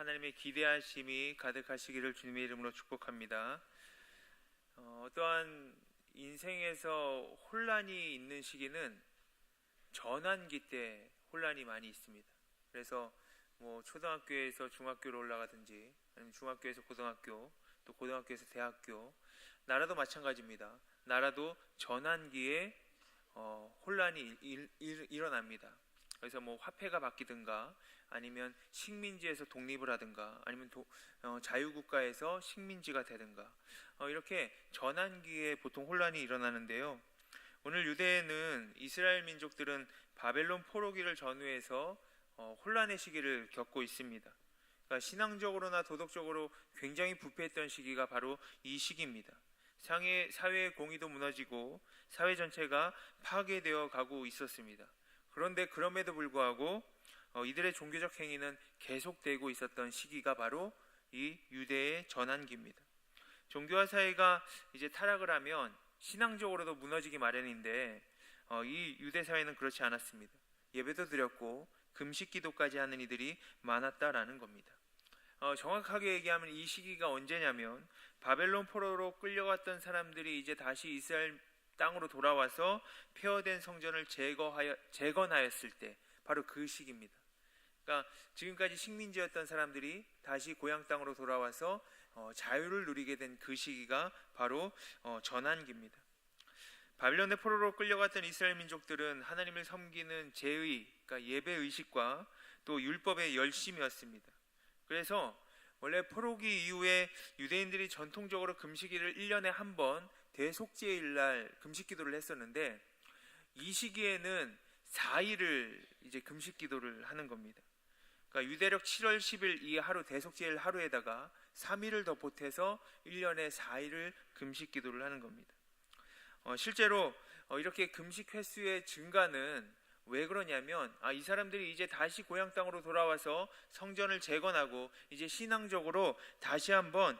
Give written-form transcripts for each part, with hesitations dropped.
하나님의 기대하심이 가득하시기를 주님의 이름으로 축복합니다. 어떠한 인생에서 혼란이 있는 시기는 전환기 때 혼란이 많이 있습니다. 그래서 초등학교에서 중학교로 올라가든지 아니면 중학교에서 고등학교, 또 고등학교에서 대학교, 나라도 마찬가지입니다. 나라도 전환기에 혼란이 일어납니다. 그래서 화폐가 바뀌든가 아니면 식민지에서 독립을 하든가 아니면 자유국가에서 식민지가 되든가 이렇게 전환기에 보통 혼란이 일어나는데요. 오늘 유대에는 이스라엘 민족들은 바벨론 포로기를 전후해서 혼란의 시기를 겪고 있습니다. 그러니까 신앙적으로나 도덕적으로 굉장히 부패했던 시기가 바로 이 시기입니다. 사회의 공의도 무너지고 사회 전체가 파괴되어 가고 있었습니다. 그런데 그럼에도 불구하고 이들의 종교적 행위는 계속되고 있었던 시기가 바로 이 유대의 전환기입니다. 종교와 사회가 이제 타락을 하면 신앙적으로도 무너지기 마련인데 이 유대 사회는 그렇지 않았습니다. 예배도 드렸고 금식 기도까지 하는 이들이 많았다라는 겁니다. 정확하게 얘기하면 이 시기가 언제냐면 바벨론 포로로 끌려갔던 사람들이 이제 다시 이스라엘 땅으로 돌아와서 폐허된 성전을 재건하였을 때 바로 그 시기입니다. 그러니까 지금까지 식민지였던 사람들이 다시 고향 땅으로 돌아와서 자유를 누리게 된 그 시기가 바로 전환기입니다. 바벨론의 포로로 끌려갔던 이스라엘 민족들은 하나님을 섬기는 제의, 그러니까 예배 의식과 또 율법의 열심이었습니다. 그래서 원래 포로기 이후에 유대인들이 전통적으로 금식일을 1년에 한 번 대속죄일날 금식 기도를 했었는데 이 시기에는 4일을 이제 금식 기도를 하는 겁니다. 그러니까 유대력 7월 10일 이 하루 대속죄일 하루에다가 3일을 더 보태서 1년에 4일을 금식 기도를 하는 겁니다. 실제로 이렇게 금식 횟수의 증가는 왜 그러냐면 이 사람들이 이제 다시 고향 땅으로 돌아와서 성전을 재건하고 이제 신앙적으로 다시 한번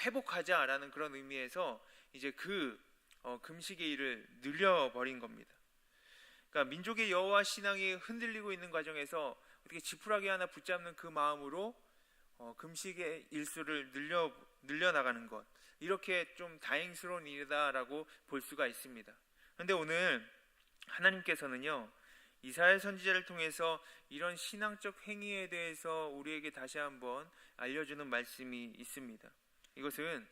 회복하자라는 그런 의미에서 이제 그 금식의 일을 늘려버린 겁니다. 그러니까 민족의 여호와 신앙이 흔들리고 있는 과정에서 어떻게 지푸라기 하나 붙잡는 그 마음으로 금식의 일수를 늘려나가는 것, 이렇게 좀 다행스러운 일이다라고 볼 수가 있습니다. 그런데 오늘 하나님께서는요, 이사야 선지자를 통해서 이런 신앙적 행위에 대해서 우리에게 다시 한번 알려주는 말씀이 있습니다. 이것은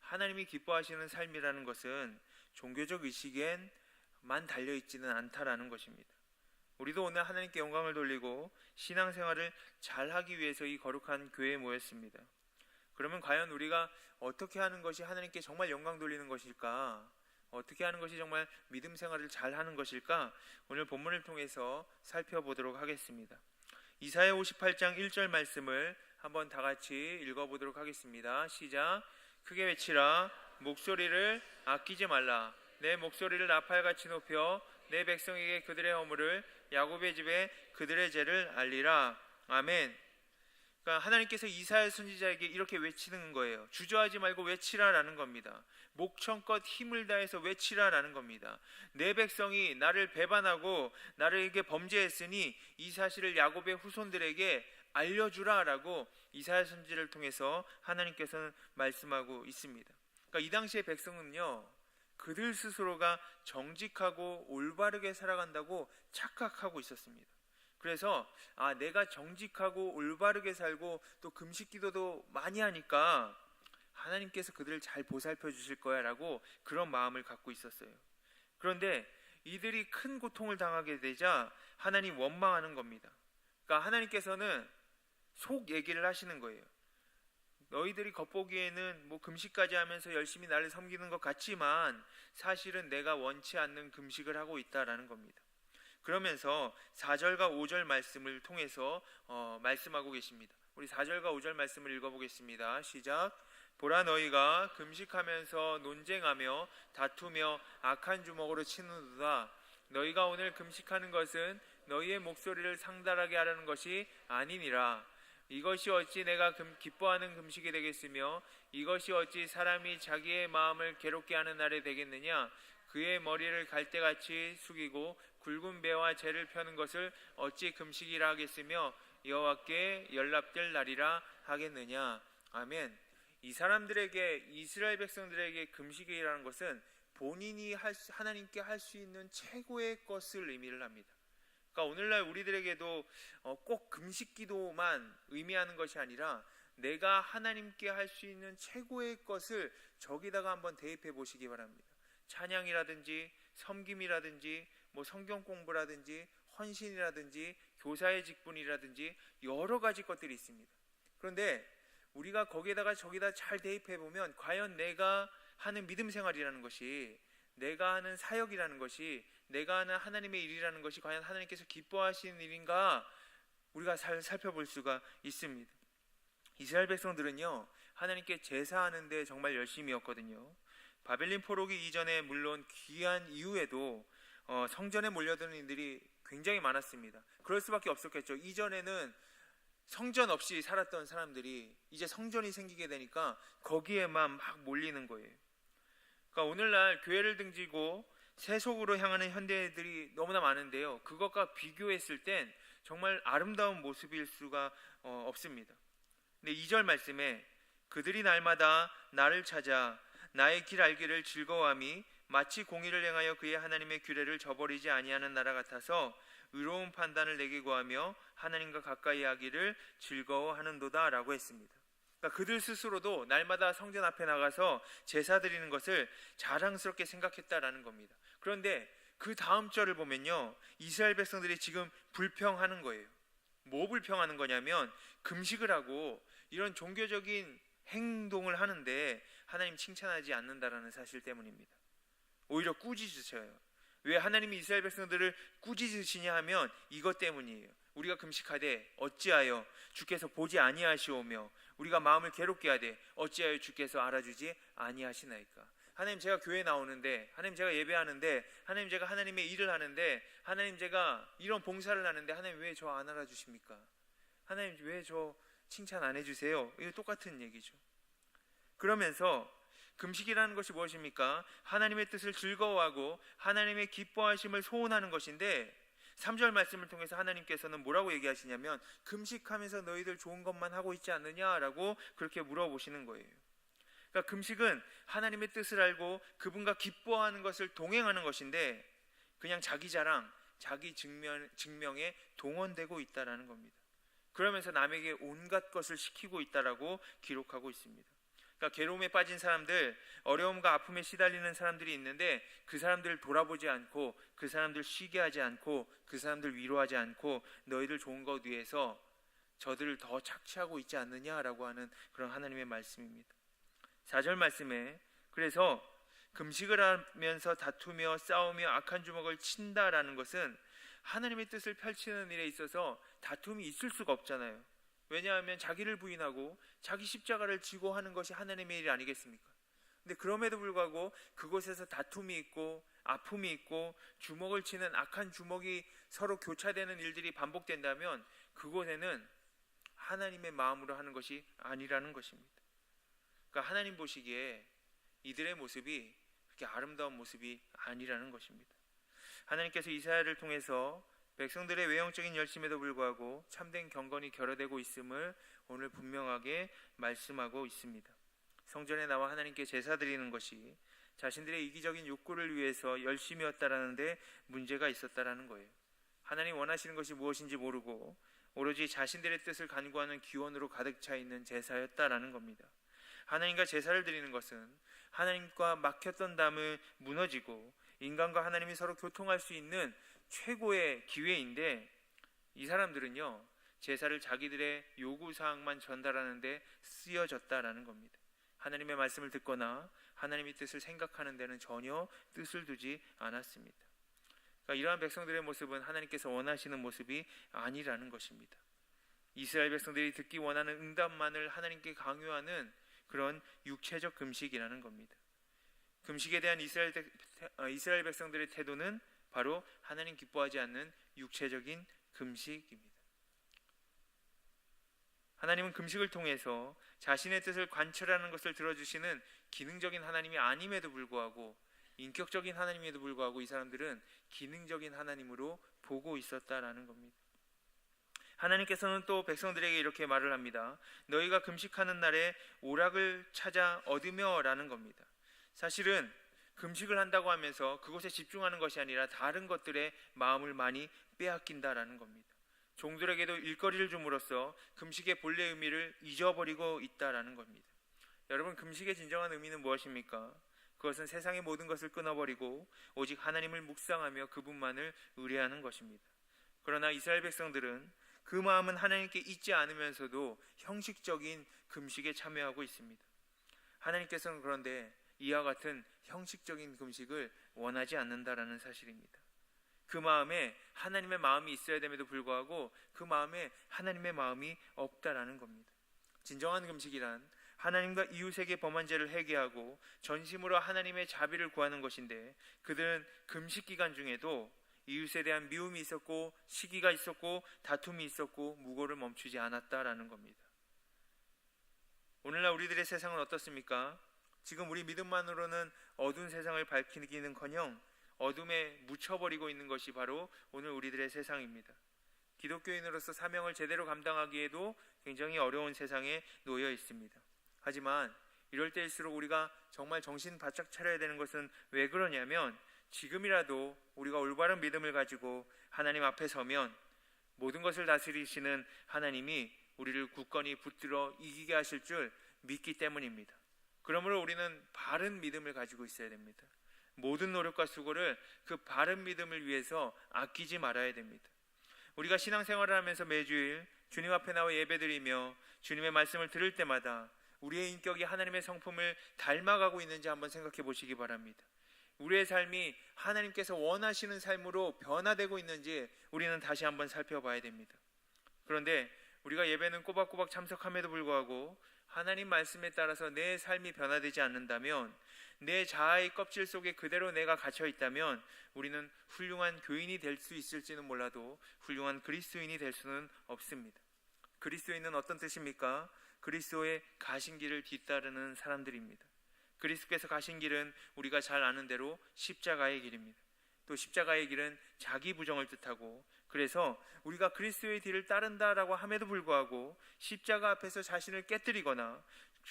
하나님이 기뻐하시는 삶이라는 것은 종교적 의식엔만 달려있지는 않다라는 것입니다. 우리도 오늘 하나님께 영광을 돌리고 신앙생활을 잘하기 위해서 이 거룩한 교회에 모였습니다. 그러면 과연 우리가 어떻게 하는 것이 하나님께 정말 영광 돌리는 것일까? 어떻게 하는 것이 정말 믿음 생활을 잘하는 것일까? 오늘 본문을 통해서 살펴보도록 하겠습니다. 이사야 58장 1절 말씀을 한번 다 같이 읽어보도록 하겠습니다. 시작. 크게 외치라. 목소리를 아끼지 말라. 내 목소리를 나팔같이 높여 내 백성에게 그들의 허물을, 야곱의 집에 그들의 죄를 알리라. 아멘. 그러니까 하나님께서 이사야 선지자에게 이렇게 외치는 거예요. 주저하지 말고 외치라라는 겁니다. 목청껏 힘을 다해서 외치라라는 겁니다. 내 백성이 나를 배반하고 나를에게 범죄했으니 이 사실을 야곱의 후손들에게 알려주라라고 이사야 선지자를 통해서 하나님께서는 말씀하고 있습니다. 그러니까 이 당시의 백성은요, 그들 스스로가 정직하고 올바르게 살아간다고 착각하고 있었습니다. 그래서 내가 정직하고 올바르게 살고 또 금식 기도도 많이 하니까 하나님께서 그들을 잘 보살펴 주실 거야 라고 그런 마음을 갖고 있었어요. 그런데 이들이 큰 고통을 당하게 되자 하나님 원망하는 겁니다. 그러니까 하나님께서는 속 얘기를 하시는 거예요. 너희들이 겉보기에는 금식까지 하면서 열심히 나를 섬기는 것 같지만 사실은 내가 원치 않는 금식을 하고 있다라는 겁니다. 그러면서 4절과 5절 말씀을 통해서 말씀하고 계십니다. 우리 4절과 5절 말씀을 읽어보겠습니다. 시작. 보라, 너희가 금식하면서 논쟁하며 다투며 악한 주먹으로 치는도다. 너희가 오늘 금식하는 것은 너희의 목소리를 상달하게 하려는 것이 아니니라. 이것이 어찌 내가 기뻐하는 금식이 되겠으며 이것이 어찌 사람이 자기의 마음을 괴롭게 하는 날이 되겠느냐. 그의 머리를 갈대같이 숙이고 굵은 배와 재를 펴는 것을 어찌 금식이라 하겠으며 여호와께 연락될 날이라 하겠느냐. 아멘. 이 사람들에게, 이스라엘 백성들에게 금식이라는 것은 본인이 하나님께 할 수 있는 최고의 것을 의미를 합니다. 그러니까 오늘날 우리들에게도 꼭 금식기도만 의미하는 것이 아니라 내가 하나님께 할 수 있는 최고의 것을 저기다가 한번 대입해 보시기 바랍니다. 찬양이라든지 섬김이라든지 성경 공부라든지 헌신이라든지 교사의 직분이라든지 여러 가지 것들이 있습니다. 그런데 우리가 거기에다가 저기다 잘 대입해 보면 과연 내가 하는 믿음 생활이라는 것이, 내가 하는 사역이라는 것이, 내가 하는 하나님의 일이라는 것이 과연 하나님께서 기뻐하시는 일인가 우리가 살펴볼 수가 있습니다. 이스라엘 백성들은요, 하나님께 제사하는데 정말 열심이었거든요. 바벨론 포로기 이전에 물론 귀한 이후에도 성전에 몰려드는 이들이 굉장히 많았습니다. 그럴 수밖에 없었겠죠. 이전에는 성전 없이 살았던 사람들이 이제 성전이 생기게 되니까 거기에만 막 몰리는 거예요. 그러니까 오늘날 교회를 등지고 세속으로 향하는 현대인들이 너무나 많은데요, 그것과 비교했을 땐 정말 아름다운 모습일 수가 없습니다. 근데 2절 말씀에 그들이 날마다 나를 찾아 나의 길 알기를 즐거워함이 마치 공의를 행하여 그의 하나님의 규례를 저버리지 아니하는 나라 같아서 의로운 판단을 내게 구하며 하나님과 가까이 하기를 즐거워하는도다 라고 했습니다. 그러니까 그들 스스로도 날마다 성전 앞에 나가서 제사 드리는 것을 자랑스럽게 생각했다라는 겁니다. 그런데 그 다음 절을 보면요, 이스라엘 백성들이 지금 불평하는 거예요. 뭐 불평하는 거냐면 금식을 하고 이런 종교적인 행동을 하는데 하나님 칭찬하지 않는다라는 사실 때문입니다. 오히려 꾸짖으셔요. 왜 하나님이 이스라엘 백성들을 꾸짖으시냐 하면 이것 때문이에요. 우리가 금식하되 어찌하여 주께서 보지 아니하시오며 우리가 마음을 괴롭게 하되 어찌하여 주께서 알아주지 아니하시나이까. 하나님, 제가 교회 나오는데, 하나님 제가 예배하는데, 하나님 제가 하나님의 일을 하는데, 하나님 제가 이런 봉사를 하는데 하나님 왜 저 안 알아주십니까? 하나님 왜 저 칭찬 안 해주세요? 이거 똑같은 얘기죠. 그러면서 금식이라는 것이 무엇입니까? 하나님의 뜻을 즐거워하고 하나님의 기뻐하심을 소원하는 것인데 3절 말씀을 통해서 하나님께서는 뭐라고 얘기하시냐면 금식하면서 너희들 좋은 것만 하고 있지 않느냐라고 그렇게 물어보시는 거예요. 그러니까 금식은 하나님의 뜻을 알고 그분과 기뻐하는 것을 동행하는 것인데 그냥 자기 자랑, 자기 증명에 동원되고 있다라는 겁니다. 그러면서 남에게 온갖 것을 시키고 있다라고 기록하고 있습니다. 그러니까 괴로움에 빠진 사람들, 어려움과 아픔에 시달리는 사람들이 있는데 그 사람들을 돌아보지 않고, 그 사람들 쉬게 하지 않고, 그 사람들 위로하지 않고 너희들 좋은 것 위해서 저들을 더 착취하고 있지 않느냐라고 하는 그런 하나님의 말씀입니다. 4절 말씀에 그래서 금식을 하면서 다투며 싸우며 악한 주먹을 친다라는 것은 하나님의 뜻을 펼치는 일에 있어서 다툼이 있을 수가 없잖아요. 왜냐하면 자기를 부인하고 자기 십자가를 지고 하는 것이 하나님의 일 아니겠습니까? 근데 그럼에도 불구하고 그곳에서 다툼이 있고 아픔이 있고 주먹을 치는 악한 주먹이 서로 교차되는 일들이 반복된다면 그곳에는 하나님의 마음으로 하는 것이 아니라는 것입니다. 그러니까 하나님 보시기에 이들의 모습이 그렇게 아름다운 모습이 아니라는 것입니다. 하나님께서 이사야를 통해서 백성들의 외형적인 열심에도 불구하고 참된 경건이 결여되고 있음을 오늘 분명하게 말씀하고 있습니다. 성전에 나와 하나님께 제사 드리는 것이 자신들의 이기적인 욕구를 위해서 열심이었다라는 데 문제가 있었다라는 거예요. 하나님 원하시는 것이 무엇인지 모르고 오로지 자신들의 뜻을 간구하는 기원으로 가득 차 있는 제사였다라는 겁니다. 하나님과 제사를 드리는 것은 하나님과 막혔던 담을 무너지고 인간과 하나님이 서로 교통할 수 있는 최고의 기회인데 이 사람들은요, 제사를 자기들의 요구사항만 전달하는 데 쓰여졌다라는 겁니다. 하나님의 말씀을 듣거나 하나님의 뜻을 생각하는 데는 전혀 뜻을 두지 않았습니다. 그러니까 이러한 백성들의 모습은 하나님께서 원하시는 모습이 아니라는 것입니다. 이스라엘 백성들이 듣기 원하는 응답만을 하나님께 강요하는 그런 육체적 금식이라는 겁니다. 금식에 대한 이스라엘 백성들의 태도는 바로 하나님 기뻐하지 않는 육체적인 금식입니다. 하나님은 금식을 통해서 자신의 뜻을 관철하는 것을 들어주시는 기능적인 하나님이 아님에도 불구하고, 인격적인 하나님에도 불구하고 이 사람들은 기능적인 하나님으로 보고 있었다라는 겁니다. 하나님께서는 또 백성들에게 이렇게 말을 합니다. 너희가 금식하는 날에 오락을 찾아 얻으며 라는 겁니다. 사실은 금식을 한다고 하면서 그곳에 집중하는 것이 아니라 다른 것들에 마음을 많이 빼앗긴다라는 겁니다. 종들에게도 일거리를 줌으로써 금식의 본래 의미를 잊어버리고 있다라는 겁니다. 여러분, 금식의 진정한 의미는 무엇입니까? 그것은 세상의 모든 것을 끊어버리고 오직 하나님을 묵상하며 그분만을 의뢰하는 것입니다. 그러나 이스라엘 백성들은 그 마음은 하나님께 있지 않으면서도 형식적인 금식에 참여하고 있습니다. 하나님께서는 그런데 이와 같은 형식적인 금식을 원하지 않는다라는 사실입니다. 그 마음에 하나님의 마음이 있어야 됨에도 불구하고 그 마음에 하나님의 마음이 없다라는 겁니다. 진정한 금식이란 하나님과 이웃에게 범한 죄를 회개하고 전심으로 하나님의 자비를 구하는 것인데, 그들은 금식 기간 중에도 이웃에 대한 미움이 있었고 시기가 있었고 다툼이 있었고 무고를 멈추지 않았다라는 겁니다. 오늘날 우리들의 세상은 어떻습니까? 지금 우리 믿음만으로는 어두운 세상을 밝히기는커녕 어둠에 묻혀버리고 있는 것이 바로 오늘 우리들의 세상입니다. 기독교인으로서 사명을 제대로 감당하기에도 굉장히 어려운 세상에 놓여 있습니다. 하지만 이럴 때일수록 우리가 정말 정신 바짝 차려야 되는 것은 왜 그러냐면, 지금이라도 우리가 올바른 믿음을 가지고 하나님 앞에 서면 모든 것을 다스리시는 하나님이 우리를 굳건히 붙들어 이기게 하실 줄 믿기 때문입니다. 그러므로 우리는 바른 믿음을 가지고 있어야 됩니다. 모든 노력과 수고를 그 바른 믿음을 위해서 아끼지 말아야 됩니다. 우리가 신앙생활을 하면서 매주일 주님 앞에 나와 예배드리며 주님의 말씀을 들을 때마다 우리의 인격이 하나님의 성품을 닮아가고 있는지 한번 생각해 보시기 바랍니다. 우리의 삶이 하나님께서 원하시는 삶으로 변화되고 있는지 우리는 다시 한번 살펴봐야 됩니다. 그런데 우리가 예배는 꼬박꼬박 참석함에도 불구하고 하나님 말씀에 따라서 내 삶이 변화되지 않는다면, 내 자아의 껍질 속에 그대로 내가 갇혀 있다면 우리는 훌륭한 교인이 될 수 있을지는 몰라도 훌륭한 그리스도인이 될 수는 없습니다. 그리스도인은 어떤 뜻입니까? 그리스도의 가신 길을 뒤따르는 사람들입니다. 그리스도께서 가신 길은 우리가 잘 아는 대로 십자가의 길입니다. 또 십자가의 길은 자기 부정을 뜻하고, 그래서 우리가 그리스도의 뒤를 따른다라고 함에도 불구하고 십자가 앞에서 자신을 깨뜨리거나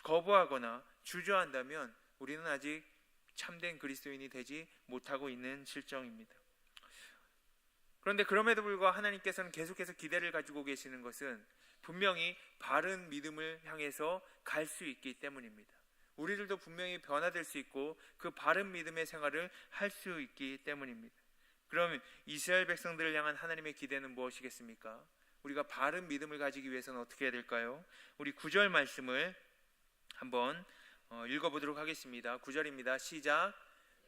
거부하거나 주저한다면 우리는 아직 참된 그리스도인이 되지 못하고 있는 실정입니다. 그런데 그럼에도 불구하고 하나님께서는 계속해서 기대를 가지고 계시는 것은 분명히 바른 믿음을 향해서 갈 수 있기 때문입니다. 우리들도 분명히 변화될 수 있고 그 바른 믿음의 생활을 할 수 있기 때문입니다. 그러면 이스라엘 백성들을 향한 하나님의 기대는 무엇이겠습니까? 우리가 바른 믿음을 가지기 위해서는 어떻게 해야 될까요? 우리 9절 말씀을 한번 읽어보도록 하겠습니다. 9절입니다. 시작.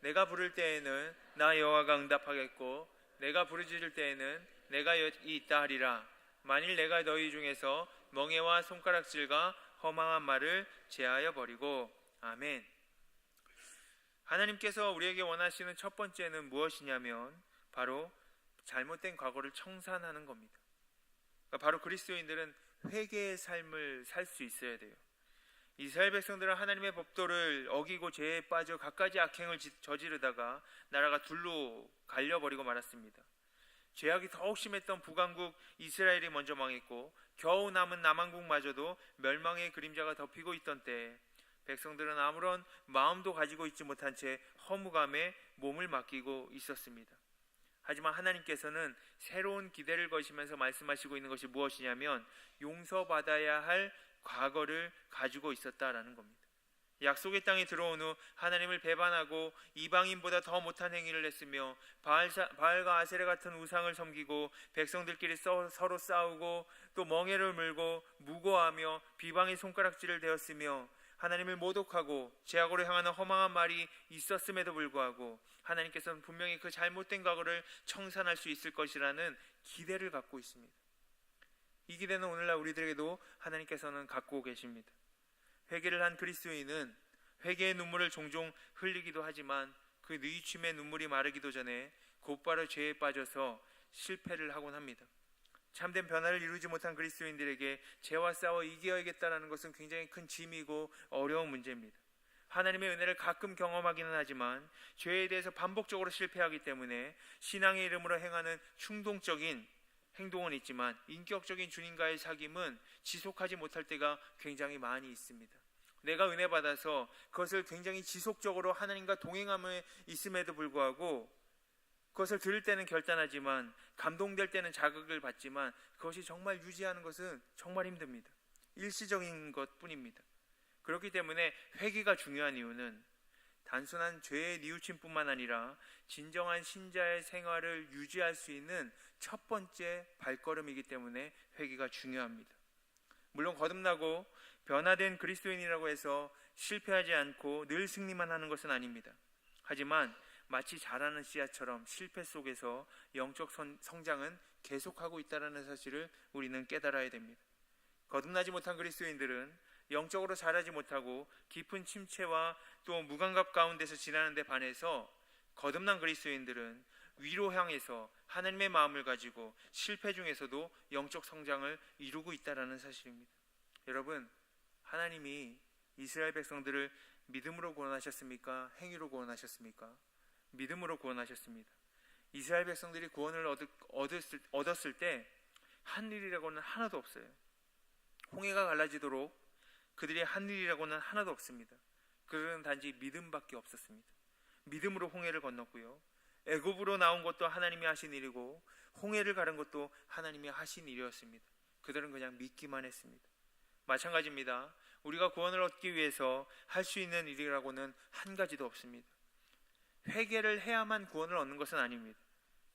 내가 부를 때에는 나 여호와가 응답하겠고 내가 부르짖을 때에는 내가 있다 하리라. 만일 내가 너희 중에서 멍에와 손가락질과 허망한 말을 제하여 버리고. 아멘. 하나님께서 우리에게 원하시는 첫 번째는 무엇이냐면 바로 잘못된 과거를 청산하는 겁니다. 그러니까 바로 그리스도인들은 회개의 삶을 살 수 있어야 돼요. 이스라엘 백성들은 하나님의 법도를 어기고 죄에 빠져 갖가지 악행을 저지르다가 나라가 둘로 갈려버리고 말았습니다. 죄악이 더욱 심했던 북왕국 이스라엘이 먼저 망했고 겨우 남은 남왕국마저도 멸망의 그림자가 덮이고 있던 때에 백성들은 아무런 마음도 가지고 있지 못한 채 허무감에 몸을 맡기고 있었습니다. 하지만 하나님께서는 새로운 기대를 거시면서 말씀하시고 있는 것이 무엇이냐면 용서받아야 할 과거를 가지고 있었다라는 겁니다. 약속의 땅에 들어온 후 하나님을 배반하고 이방인보다 더 못한 행위를 했으며 바알과 아세레 같은 우상을 섬기고 백성들끼리 서로 싸우고 또 멍에를 물고 무고하며 비방의 손가락질을 대었으며 하나님을 모독하고 죄악으로 향하는 허망한 말이 있었음에도 불구하고 하나님께서는 분명히 그 잘못된 과거를 청산할 수 있을 것이라는 기대를 갖고 있습니다. 이 기대는 오늘날 우리들에게도 하나님께서는 갖고 계십니다. 회개를 한 그리스도인은 회개의 눈물을 종종 흘리기도 하지만 그 뉘우침의 눈물이 마르기도 전에 곧바로 죄에 빠져서 실패를 하곤 합니다. 참된 변화를 이루지 못한 그리스도인들에게 죄와 싸워 이겨야겠다는 것은 굉장히 큰 짐이고 어려운 문제입니다. 하나님의 은혜를 가끔 경험하기는 하지만 죄에 대해서 반복적으로 실패하기 때문에 신앙의 이름으로 행하는 충동적인 행동은 있지만 인격적인 주님과의 사귐은 지속하지 못할 때가 굉장히 많이 있습니다. 내가 은혜 받아서 그것을 굉장히 지속적으로 하나님과 동행함에 있음에도 불구하고 그것을 들을 때는 결단하지만 감동될 때는 자극을 받지만 그것이 정말 유지하는 것은 정말 힘듭니다. 일시적인 것뿐입니다. 그렇기 때문에 회개가 중요한 이유는 단순한 죄의 뉘우침뿐만 아니라 진정한 신자의 생활을 유지할 수 있는 첫 번째 발걸음이기 때문에 회개가 중요합니다. 물론 거듭나고 변화된 그리스도인이라고 해서 실패하지 않고 늘 승리만 하는 것은 아닙니다. 하지만 마치 자라는 씨앗처럼 실패 속에서 영적 성장은 계속하고 있다는 사실을 우리는 깨달아야 됩니다. 거듭나지 못한 그리스도인들은 영적으로 자라지 못하고 깊은 침체와 또 무감각 가운데서 지나는 데 반해서 거듭난 그리스도인들은 위로 향해서 하나님의 마음을 가지고 실패 중에서도 영적 성장을 이루고 있다는 사실입니다. 여러분, 하나님이 이스라엘 백성들을 믿음으로 구원하셨습니까? 행위로 구원하셨습니까? 믿음으로 구원하셨습니다. 이스라엘 백성들이 구원을 얻었을 때 한 일이라고는 하나도 없어요. 홍해가 갈라지도록 그들의 한 일이라고는 하나도 없습니다. 그들은 단지 믿음밖에 없었습니다. 믿음으로 홍해를 건넜고요, 애굽으로 나온 것도 하나님이 하신 일이고 홍해를 가른 것도 하나님이 하신 일이었습니다. 그들은 그냥 믿기만 했습니다. 마찬가지입니다. 우리가 구원을 얻기 위해서 할 수 있는 일이라고는 한 가지도 없습니다. 회개를 해야만 구원을 얻는 것은 아닙니다.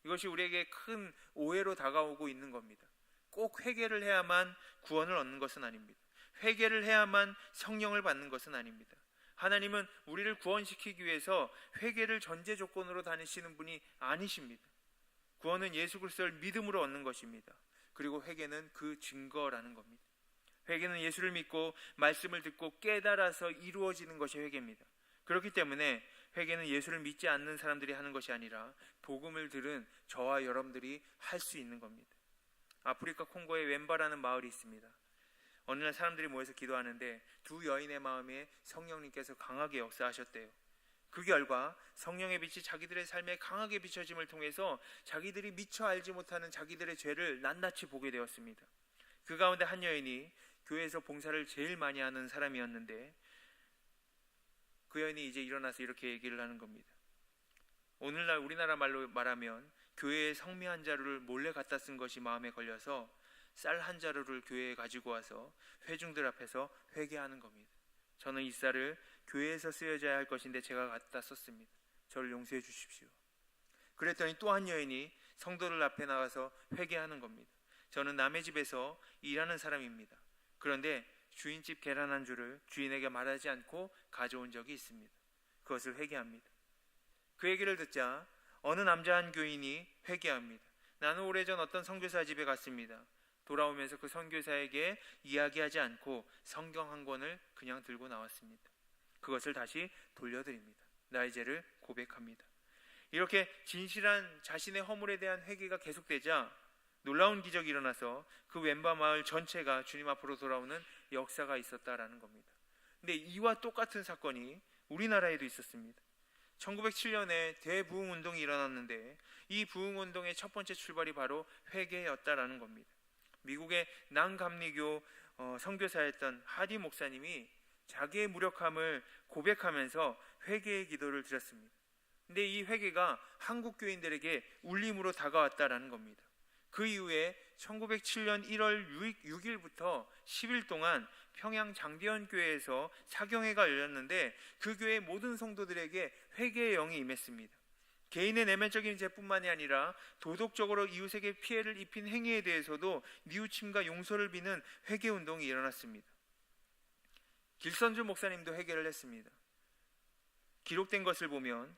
이것이 우리에게 큰 오해로 다가오고 있는 겁니다. 꼭 회개를 해야만 구원을 얻는 것은 아닙니다. 회개를 해야만 성령을 받는 것은 아닙니다. 하나님은 우리를 구원시키기 위해서 회개를 전제 조건으로 다니시는 분이 아니십니다. 구원은 예수 그리스도를 믿음으로 얻는 것입니다. 그리고 회개는 그 증거라는 겁니다. 회개는 예수를 믿고 말씀을 듣고 깨달아서 이루어지는 것이 회개입니다. 그렇기 때문에 회개는 예수를 믿지 않는 사람들이 하는 것이 아니라 복음을 들은 저와 여러분들이 할 수 있는 겁니다. 아프리카 콩고에 웬바라는 마을이 있습니다. 어느 날 사람들이 모여서 기도하는데 두 여인의 마음에 성령님께서 강하게 역사하셨대요. 그 결과 성령의 빛이 자기들의 삶에 강하게 비춰짐을 통해서 자기들이 미처 알지 못하는 자기들의 죄를 낱낱이 보게 되었습니다. 그 가운데 한 여인이 교회에서 봉사를 제일 많이 하는 사람이었는데 그 여인이 이제 일어나서 이렇게 얘기를 하는 겁니다. 오늘날 우리나라 말로 말하면 교회에 성미 한 자루를 몰래 갖다 쓴 것이 마음에 걸려서 쌀 한 자루를 교회에 가지고 와서 회중들 앞에서 회개하는 겁니다. 저는 이 쌀을 교회에서 쓰여져야 할 것인데 제가 갖다 썼습니다. 저를 용서해 주십시오. 그랬더니 또 한 여인이 성도들 앞에 나가서 회개하는 겁니다. 저는 남의 집에서 일하는 사람입니다. 그런데 주인집 계란 한 줄을 주인에게 말하지 않고 가져온 적이 있습니다. 그것을 회개합니다. 그 얘기를 듣자 어느 남자 한 교인이 회개합니다. 나는 오래전 어떤 선교사 집에 갔습니다. 돌아오면서 그 선교사에게 이야기하지 않고 성경 한 권을 그냥 들고 나왔습니다. 그것을 다시 돌려드립니다. 나의 죄를 고백합니다. 이렇게 진실한 자신의 허물에 대한 회개가 계속되자 놀라운 기적이 일어나서 그 웬바 마을 전체가 주님 앞으로 돌아오는 역사가 있었다라는 겁니다. 근데 이와 똑같은 사건이 우리나라에도 있었습니다. 1907년에 대부흥운동이 일어났는데 이 부흥운동의 첫 번째 출발이 바로 회개였다라는 겁니다. 미국의 남감리교 선교사였던 하디 목사님이 자기의 무력함을 고백하면서 회개의 기도를 드렸습니다. 근데 이 회개가 한국 교인들에게 울림으로 다가왔다라는 겁니다. 그 이후에 1907년 1월 6일부터 10일 동안 평양 장대현 교회에서 사경회가 열렸는데 그 교회 모든 성도들에게 회개의 영이 임했습니다. 개인의 내면적인 죄뿐만이 아니라 도덕적으로 이웃에게 피해를 입힌 행위에 대해서도 뉘우침과 용서를 비는 회개운동이 일어났습니다. 길선주 목사님도 회개를 했습니다. 기록된 것을 보면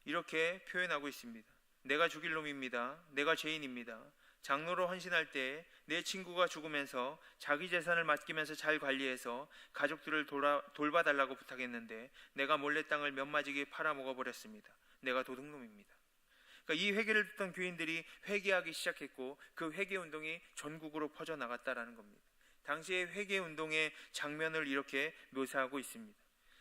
이렇게 표현하고 있습니다. 내가 죽일 놈입니다. 내가 죄인입니다. 장로로 헌신할 때 내 친구가 죽으면서 자기 재산을 맡기면서 잘 관리해서 가족들을 돌봐달라고 부탁했는데 내가 몰래 땅을 몇마지게 팔아먹어버렸습니다. 내가 도둑놈입니다. 그러니까 이 회개를 듣던 교인들이 회개하기 시작했고 그 회개운동이 전국으로 퍼져나갔다라는 겁니다. 당시의 회개운동의 장면을 이렇게 묘사하고 있습니다.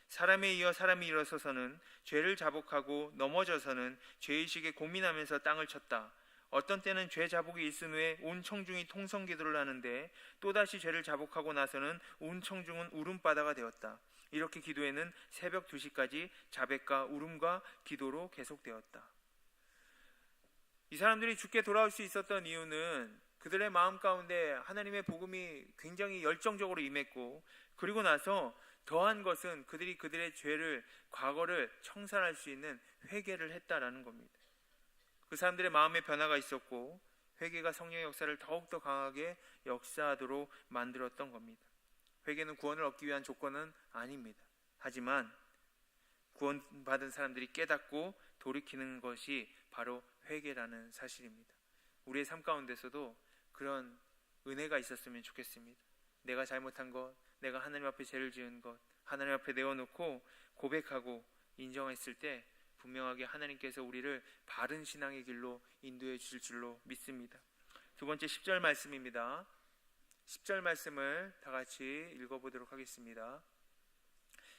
사람에 이어 사람이 일어서서는 죄를 자복하고 넘어져서는 죄의식에 고민하면서 땅을 쳤다. 어떤 때는 죄 자복이 있은 후에 온 청중이 통성 기도를 하는데 또다시 죄를 자복하고 나서는 온 청중은 울음바다가 되었다. 이렇게 기도회는 새벽 2시까지 자백과 울음과 기도로 계속되었다. 이 사람들이 주께 돌아올 수 있었던 이유는 그들의 마음 가운데 하나님의 복음이 굉장히 열정적으로 임했고, 그리고 나서 더한 것은 그들이 그들의 죄를, 과거를 청산할 수 있는 회개를 했다라는 겁니다. 그 사람들의 마음의 변화가 있었고 회개가 성령의 역사를 더욱더 강하게 역사하도록 만들었던 겁니다. 회개는 구원을 얻기 위한 조건은 아닙니다. 하지만 구원받은 사람들이 깨닫고 돌이키는 것이 바로 회개라는 사실입니다. 우리의 삶 가운데서도 그런 은혜가 있었으면 좋겠습니다. 내가 잘못한 것, 내가 하나님 앞에 죄를 지은 것, 하나님 앞에 내어놓고 고백하고 인정했을 때 분명하게 하나님께서 우리를 바른 신앙의 길로 인도해 주실 줄로 믿습니다. 두 번째 10절 말씀입니다. 10절 말씀을 다 같이 읽어보도록 하겠습니다.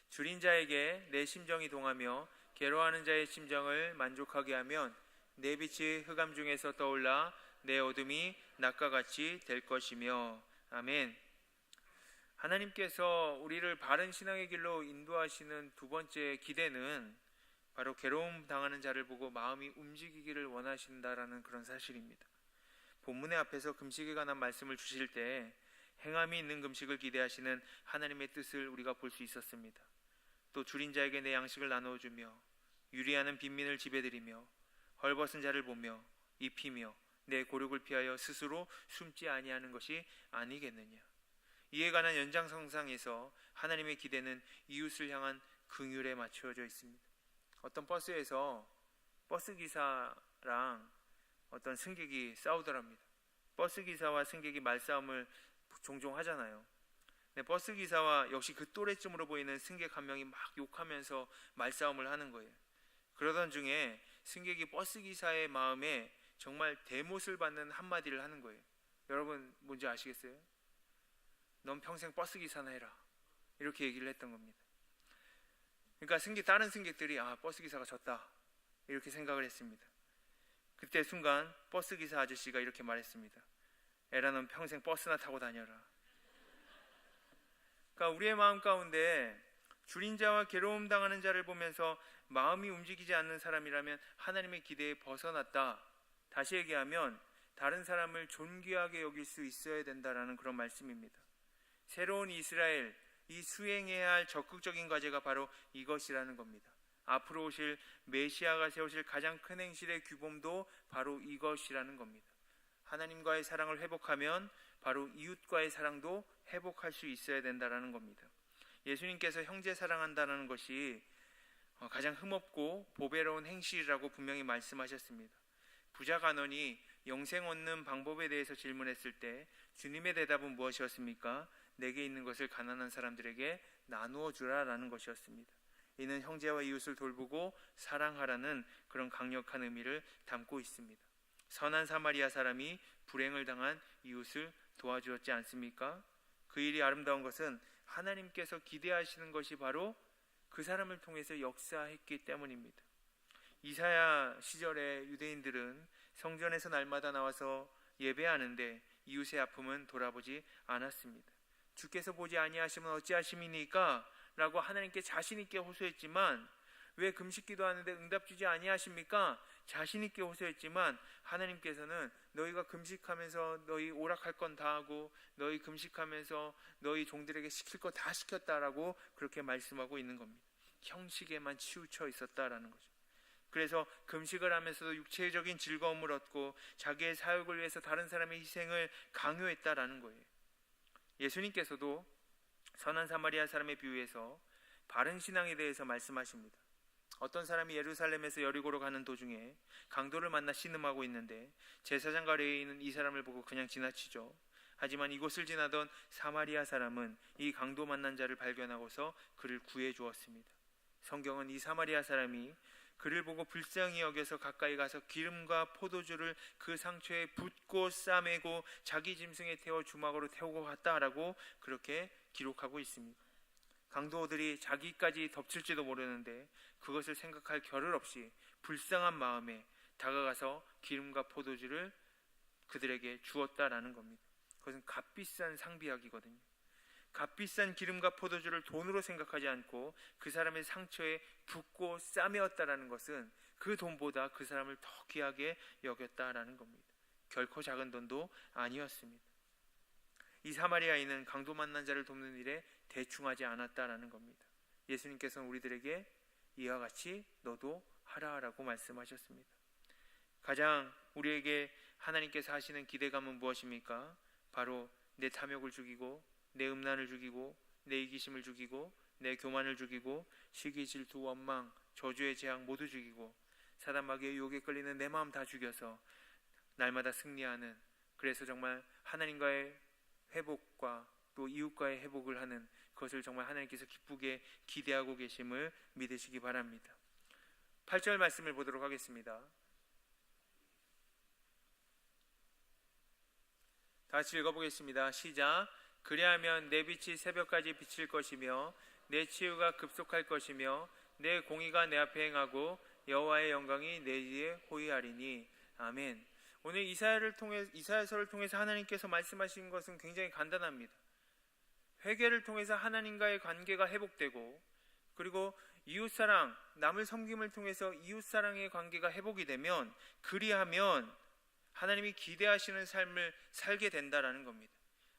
줄인 자에게 내 심정이 동하며 괴로워하는 자의 심정을 만족하게 하면 내 빛이 흑암 중에서 떠올라 내 어둠이 낮과 같이 될 것이며. 아멘. 하나님께서 우리를 바른 신앙의 길로 인도하시는 두 번째 기대는 바로 괴로움 당하는 자를 보고 마음이 움직이기를 원하신다라는 그런 사실입니다. 본문의 앞에서 금식에 관한 말씀을 주실 때 행함이 있는 금식을 기대하시는 하나님의 뜻을 우리가 볼 수 있었습니다. 또 줄인 자에게 내 양식을 나누어주며 유리하는 빈민을 지배드리며 헐벗은 자를 보며 입히며 내 고륙을 피하여 스스로 숨지 아니하는 것이 아니겠느냐. 이에 관한 연장선상에서 하나님의 기대는 이웃을 향한 긍휼에 맞추어져 있습니다. 어떤 버스에서 버스기사랑 어떤 승객이 싸우더랍니다. 버스기사와 승객이 말싸움을 종종 하잖아요. 근데 버스기사와 역시 그 또래쯤으로 보이는 승객 한 명이 막 욕하면서 말싸움을 하는 거예요. 그러던 중에 승객이 버스기사의 마음에 정말 대못을 받는 한마디를 하는 거예요. 여러분 뭔지 아시겠어요? 넌 평생 버스기사나 해라, 이렇게 얘기를 했던 겁니다. 그러니까 다른 승객들이 버스기사가 졌다 이렇게 생각을 했습니다. 그때 순간 버스기사 아저씨가 이렇게 말했습니다. 에라, 넌 평생 버스나 타고 다녀라. 그러니까 우리의 마음 가운데 줄인 자와 괴로움 당하는 자를 보면서 마음이 움직이지 않는 사람이라면 하나님의 기대에 벗어났다. 다시 얘기하면 다른 사람을 존귀하게 여길 수 있어야 된다라는 그런 말씀입니다. 새로운 이스라엘, 이 수행해야 할 적극적인 과제가 바로 이것이라는 겁니다. 앞으로 오실 메시아가 세우실 가장 큰 행실의 규범도 바로 이것이라는 겁니다. 하나님과의 사랑을 회복하면 바로 이웃과의 사랑도 회복할 수 있어야 된다는 겁니다. 예수님께서 형제 사랑한다는 것이 가장 흠없고 보배로운 행실이라고 분명히 말씀하셨습니다. 부자 간원이 영생 얻는 방법에 대해서 질문했을 때 주님의 대답은 무엇이었습니까? 내게 있는 것을 가난한 사람들에게 나누어 주라라는 것이었습니다. 이는 형제와 이웃을 돌보고 사랑하라는 그런 강력한 의미를 담고 있습니다. 선한 사마리아 사람이 불행을 당한 이웃을 도와주었지 않습니까? 그 일이 아름다운 것은 하나님께서 기대하시는 것이 바로 그 사람을 통해서 역사했기 때문입니다. 이사야 시절에 유대인들은 성전에서 날마다 나와서 예배하는데 이웃의 아픔은 돌아보지 않았습니다. 주께서 보지 아니하시면 어찌하심이니까? 라고 하나님께 자신 있게 호소했지만, 왜 금식 기도하는데 응답 주지 아니하십니까? 자신 있게 호소했지만 하나님께서는 너희가 금식하면서 너희 오락할 건 다 하고 너희 금식하면서 너희 종들에게 시킬 거 다 시켰다라고 그렇게 말씀하고 있는 겁니다. 형식에만 치우쳐 있었다라는 거죠. 그래서 금식을 하면서도 육체적인 즐거움을 얻고 자기의 사역을 위해서 다른 사람의 희생을 강요했다라는 거예요. 예수님께서도 선한 사마리아 사람의 비유에서 바른 신앙에 대해서 말씀하십니다. 어떤 사람이 예루살렘에서 여리고로 가는 도중에 강도를 만나 신음하고 있는데 제사장과 레위인은 이 사람을 보고 그냥 지나치죠. 하지만 이곳을 지나던 사마리아 사람은 이 강도 만난 자를 발견하고서 그를 구해 주었습니다. 성경은 이 사마리아 사람이 그를 보고 불쌍히 여겨서 가까이 가서 기름과 포도주를 그 상처에 붓고 싸매고 자기 짐승에 태워 주막으로 태우고 갔다라고 그렇게 기록하고 있습니다. 강도들이 자기까지 덮칠지도 모르는데 그것을 생각할 겨를 없이 불쌍한 마음에 다가가서 기름과 포도주를 그들에게 주었다라는 겁니다. 그것은 값비싼 상비약이거든요. 값비싼 기름과 포도주를 돈으로 생각하지 않고 그 사람의 상처에 붓고 싸매었다라는 것은 그 돈보다 그 사람을 더 귀하게 여겼다라는 겁니다. 결코 작은 돈도 아니었습니다. 이 사마리아인은 강도 만난 자를 돕는 일에 대충하지 않았다라는 겁니다. 예수님께서는 우리들에게 이와 같이 너도 하라라고 말씀하셨습니다. 가장 우리에게 하나님께서 하시는 기대감은 무엇입니까? 바로 내 탐욕을 죽이고 내 음란을 죽이고 내 이기심을 죽이고 내 교만을 죽이고 시기, 질투, 원망, 저주의 재앙 모두 죽이고 사단 마귀의 유혹에 끌리는 내 마음 다 죽여서 날마다 승리하는, 그래서 정말 하나님과의 회복과 또 이웃과의 회복을 하는 그것을 정말 하나님께서 기쁘게 기대하고 계심을 믿으시기 바랍니다. 8절 말씀을 보도록 하겠습니다. 다시 읽어보겠습니다. 시작. 그리하면 내 빛이 새벽까지 비칠 것이며 내 치유가 급속할 것이며 내 공의가 내 앞에 행하고 여호와의 영광이 내 뒤에 호위하리니. 아멘. 오늘 이사야서를 통해서 하나님께서 말씀하신 것은 굉장히 간단합니다. 회개를 통해서 하나님과의 관계가 회복되고, 그리고 이웃사랑, 남을 섬김을 통해서 이웃사랑의 관계가 회복이 되면, 그리하면 하나님이 기대하시는 삶을 살게 된다라는 겁니다.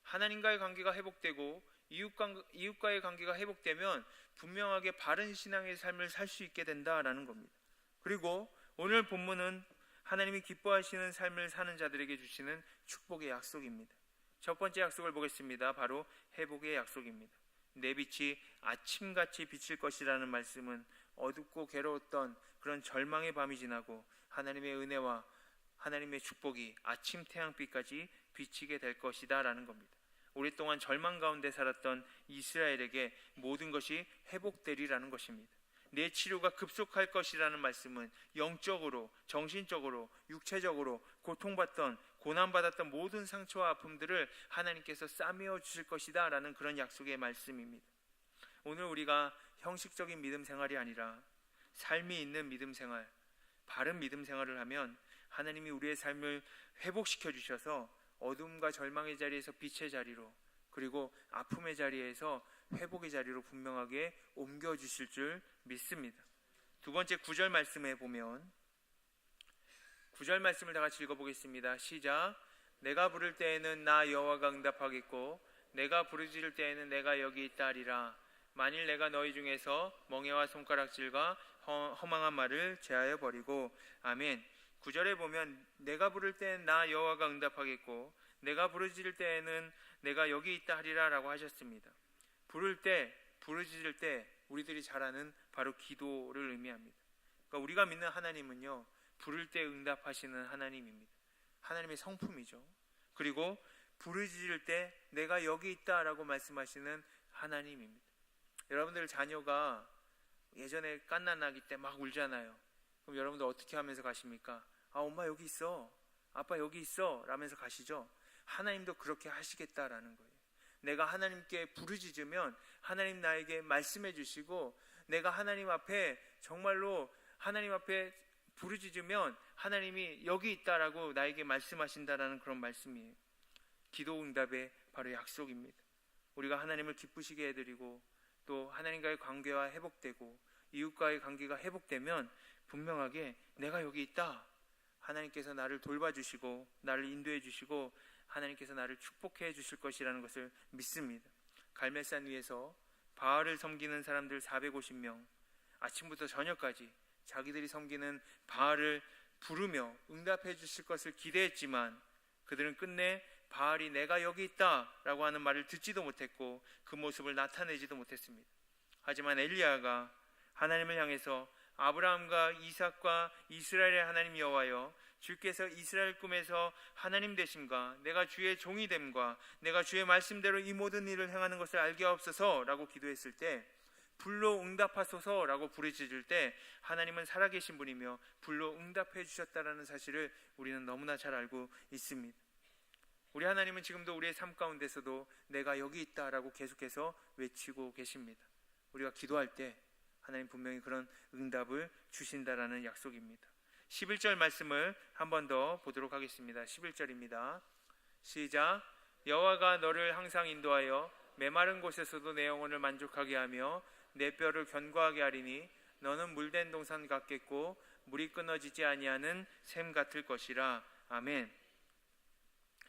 하나님과의 관계가 회복되고 이웃과의 관계가 회복되면 분명하게 바른 신앙의 삶을 살 수 있게 된다라는 겁니다. 그리고 오늘 본문은 하나님이 기뻐하시는 삶을 사는 자들에게 주시는 축복의 약속입니다. 첫 번째 약속을 보겠습니다. 바로 회복의 약속입니다. 내 빛이 아침같이 비칠 것이라는 말씀은 어둡고 괴로웠던 그런 절망의 밤이 지나고 하나님의 은혜와 하나님의 축복이 아침 태양빛까지 비치게 될 것이다 라는 겁니다. 오랫동안 절망 가운데 살았던 이스라엘에게 모든 것이 회복되리라는 것입니다. 내 치료가 급속할 것이라는 말씀은 영적으로, 정신적으로, 육체적으로 고통받던, 고난받았던 모든 상처와 아픔들을 하나님께서 싸매어 주실 것이다 라는 그런 약속의 말씀입니다. 오늘 우리가 형식적인 믿음 생활이 아니라 삶이 있는 믿음 생활, 바른 믿음 생활을 하면 하나님이 우리의 삶을 회복시켜 주셔서 어둠과 절망의 자리에서 빛의 자리로, 그리고 아픔의 자리에서 회복의 자리로 분명하게 옮겨주실 줄 믿습니다. 두 번째 9절 말씀에 보면, 9절 말씀을 다 같이 읽어보겠습니다. 시작. 내가 부를 때에는 나 여호와가 응답하겠고 내가 부르짖을 때에는 내가 여기 있다 하리라. 만일 내가 너희 중에서 멍에와 손가락질과 허망한 말을 제하여 버리고. 아멘. 9절에 보면 내가 부를 때는 나 여호와가 응답하겠고 내가 부르짖을 때에는 내가 여기 있다 하리라 라고 하셨습니다. 부를 때, 부르짖을 때 우리들이 잘 아는 바로 기도를 의미합니다. 그러니까 우리가 믿는 하나님은요, 부를 때 응답하시는 하나님입니다. 하나님의 성품이죠. 그리고 부르짖을 때 내가 여기 있다 라고 말씀하시는 하나님입니다. 여러분들 자녀가 예전에 갓난아기 때 막 울잖아요. 그럼 여러분들 어떻게 하면서 가십니까? 아, 엄마 여기 있어, 아빠 여기 있어 라면서 가시죠. 하나님도 그렇게 하시겠다라는 거예요. 내가 하나님께 부르짖으면 하나님 나에게 말씀해 주시고, 내가 하나님 앞에 정말로 하나님 앞에 부르짖으면 하나님이 여기 있다라고 나에게 말씀하신다라는 그런 말씀이에요. 기도 응답의 바로 약속입니다. 우리가 하나님을 기쁘시게 해드리고 또 하나님과의 관계가 회복되고 이웃과의 관계가 회복되면 분명하게 내가 여기 있다, 하나님께서 나를 돌봐주시고 나를 인도해 주시고 하나님께서 나를 축복해 주실 것이라는 것을 믿습니다. 갈멜산 위에서 바알을 섬기는 사람들 450명, 아침부터 저녁까지 자기들이 섬기는 바알을 부르며 응답해 주실 것을 기대했지만 그들은 끝내 바알이 내가 여기 있다 라고 하는 말을 듣지도 못했고 그 모습을 나타내지도 못했습니다. 하지만 엘리야가 하나님을 향해서 아브라함과 이삭과 이스라엘의 하나님 여호와여, 주께서 이스라엘 꿈에서 하나님 되심과 내가 주의 종이 됨과 내가 주의 말씀대로 이 모든 일을 행하는 것을 알게 하옵소서 라고 기도했을 때, 불로 응답하소서 라고 부르짖을 때 하나님은 살아계신 분이며 불로 응답해 주셨다라는 사실을 우리는 너무나 잘 알고 있습니다. 우리 하나님은 지금도 우리의 삶 가운데서도 내가 여기 있다라고 계속해서 외치고 계십니다. 우리가 기도할 때 하나님 분명히 그런 응답을 주신다라는 약속입니다. 11절 말씀을 한 번 더 보도록 하겠습니다. 11절입니다. 시작. 여호와가 너를 항상 인도하여 메마른 곳에서도 내 영혼을 만족하게 하며 내 뼈를 견고하게 하리니 너는 물된 동산 같겠고 물이 끊어지지 아니하는 샘 같을 것이라. 아멘.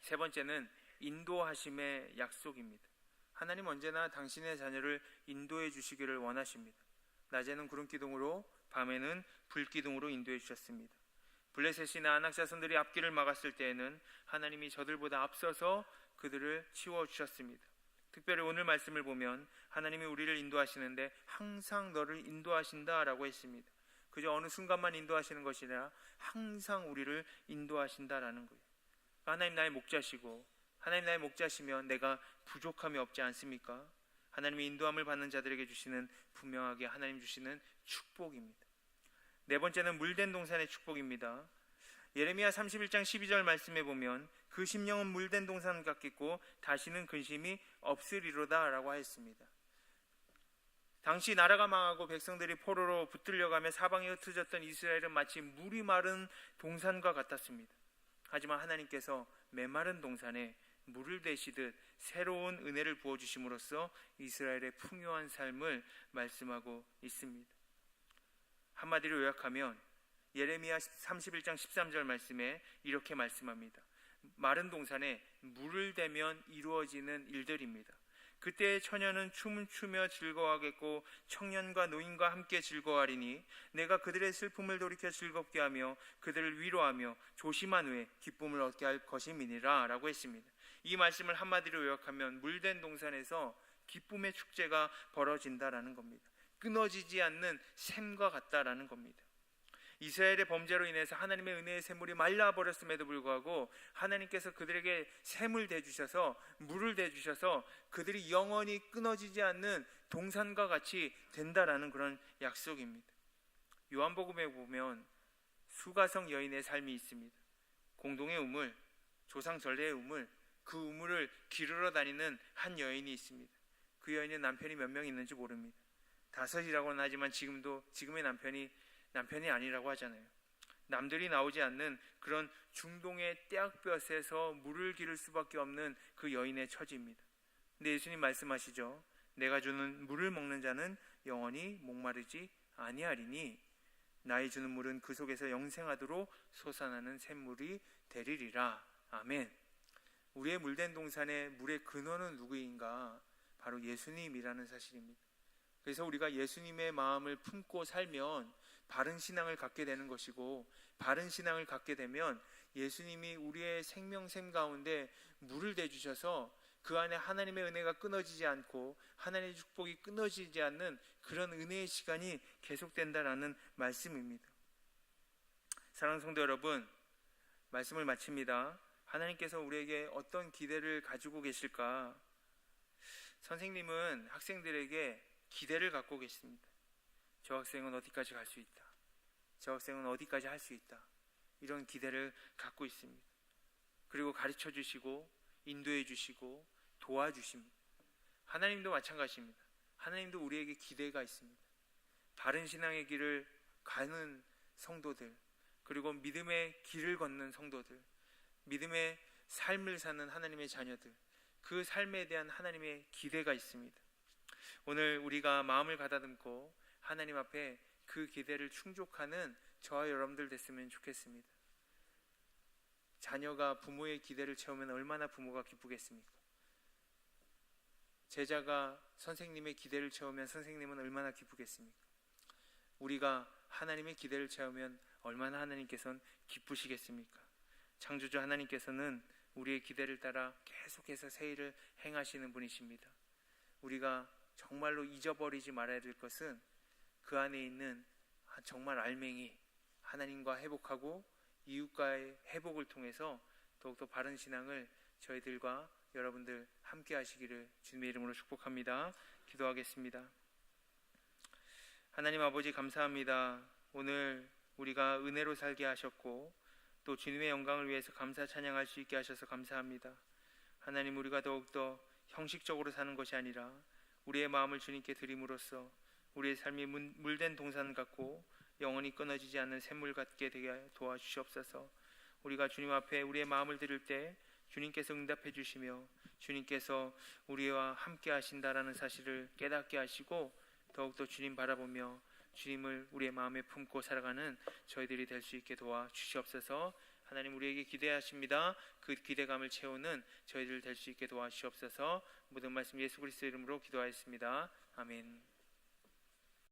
세 번째는 인도하심의 약속입니다. 하나님 언제나 당신의 자녀를 인도해 주시기를 원하십니다. 낮에는 구름 기둥으로, 밤에는 불 기둥으로 인도해 주셨습니다. 블레셋이나 아낙 자손들이 앞길을 막았을 때에는 하나님이 저들보다 앞서서 그들을 치워 주셨습니다. 특별히 오늘 말씀을 보면 하나님이 우리를 인도하시는데 항상 너를 인도하신다라고 했습니다. 그저 어느 순간만 인도하시는 것이 아니라 항상 우리를 인도하신다라는 거예요. 하나님 나의 목자시고, 하나님 나의 목자시면 내가 부족함이 없지 않습니까? 하나님이 인도함을 받는 자들에게 주시는, 분명하게 하나님 주시는 축복입니다. 네 번째는 물된 동산의 축복입니다. 예레미야 31장 12절 말씀에 보면 그 심령은 물된 동산 같겠고 다시는 근심이 없으리로다 라고 하였습니다. 당시 나라가 망하고 백성들이 포로로 붙들려가며 사방에 흩어졌던 이스라엘은 마치 물이 마른 동산과 같았습니다. 하지만 하나님께서 메마른 동산에 물을 대시듯 새로운 은혜를 부어주심으로써 이스라엘의 풍요한 삶을 말씀하고 있습니다. 한마디로 요약하면 예레미야 31장 13절 말씀에 이렇게 말씀합니다. 마른 동산에 물을 대면 이루어지는 일들입니다. 그때 처녀는 춤을 추며 즐거워하겠고 청년과 노인과 함께 즐거워하리니 내가 그들의 슬픔을 돌이켜 즐겁게 하며 그들을 위로하며 조심한 후에 기쁨을 얻게 할 것임이니라 라고 했습니다. 이 말씀을 한마디로 요약하면 물된 동산에서 기쁨의 축제가 벌어진다라는 겁니다. 끊어지지 않는 샘과 같다라는 겁니다. 이스라엘의 범죄로 인해서 하나님의 은혜의 샘물이 말라버렸음에도 불구하고 하나님께서 그들에게 샘을 대주셔서, 물을 대주셔서 그들이 영원히 끊어지지 않는 동산과 같이 된다라는 그런 약속입니다. 요한복음에 보면 수가성 여인의 삶이 있습니다. 공동의 우물, 조상 전례의 우물, 그 우물을 기르러 다니는 한 여인이 있습니다. 그 여인은 남편이 몇 명 있는지 모릅니다. 5이라고는 하지만 지금의 남편이 아니라고 하잖아요. 남들이 나오지 않는 그런 중동의 떼약볕에서 물을 기를 수밖에 없는 그 여인의 처지입니다. 근데 예수님 말씀하시죠. 내가 주는 물을 먹는 자는 영원히 목마르지 아니하리니 나의 주는 물은 그 속에서 영생하도록 솟아나는 샘물이 되리리라. 아멘. 우리의 물된 동산의 물의 근원은 누구인가? 바로 예수님이라는 사실입니다. 그래서 우리가 예수님의 마음을 품고 살면 바른 신앙을 갖게 되는 것이고, 바른 신앙을 갖게 되면 예수님이 우리의 생명샘 가운데 물을 대주셔서 그 안에 하나님의 은혜가 끊어지지 않고 하나님의 축복이 끊어지지 않는 그런 은혜의 시간이 계속된다라는 말씀입니다. 사랑하는 성도 여러분, 말씀을 마칩니다. 하나님께서 우리에게 어떤 기대를 가지고 계실까? 선생님은 학생들에게 기대를 갖고 계십니다. 저 학생은 어디까지 갈 수 있다. 저 학생은 어디까지 할 수 있다. 이런 기대를 갖고 있습니다. 그리고 가르쳐 주시고 인도해 주시고 도와주십니다. 하나님도 마찬가지입니다. 하나님도 우리에게 기대가 있습니다. 바른 신앙의 길을 가는 성도들, 그리고 믿음의 길을 걷는 성도들, 믿음의 삶을 사는 하나님의 자녀들, 그 삶에 대한 하나님의 기대가 있습니다. 오늘 우리가 마음을 가다듬고 하나님 앞에 그 기대를 충족하는 저와 여러분들 됐으면 좋겠습니다. 자녀가 부모의 기대를 채우면 얼마나 부모가 기쁘겠습니까? 제자가 선생님의 기대를 채우면 선생님은 얼마나 기쁘겠습니까? 우리가 하나님의 기대를 채우면 얼마나 하나님께서는 기쁘시겠습니까? 창조주 하나님께서는 우리의 기대를 따라 계속해서 새 일을 행하시는 분이십니다. 우리가 정말로 잊어버리지 말아야 될 것은 그 안에 있는 정말 알맹이, 하나님과 회복하고 이웃과의 회복을 통해서 더욱더 바른 신앙을 저희들과 여러분들 함께 하시기를 주님의 이름으로 축복합니다. 기도하겠습니다. 하나님 아버지 감사합니다. 오늘 우리가 은혜로 살게 하셨고 또 주님의 영광을 위해서 감사 찬양할 수 있게 하셔서 감사합니다. 하나님, 우리가 더욱더 형식적으로 사는 것이 아니라 우리의 마음을 주님께 드림으로써 우리의 삶이 물된 동산 같고 영원히 끊어지지 않는 샘물 같게 되게 도와주시옵소서. 우리가 주님 앞에 우리의 마음을 드릴 때 주님께서 응답해 주시며 주님께서 우리와 함께 하신다라는 사실을 깨닫게 하시고 더욱더 주님 바라보며 주님을 우리의 마음에 품고 살아가는 저희들이 될 수 있게 도와주시옵소서. 하나님 우리에게 기대하십니다. 그 기대감을 채우는 저희들 될 수 있게 도와주시옵소서. 모든 말씀 예수 그리스도 이름으로 기도하였습니다. 아멘.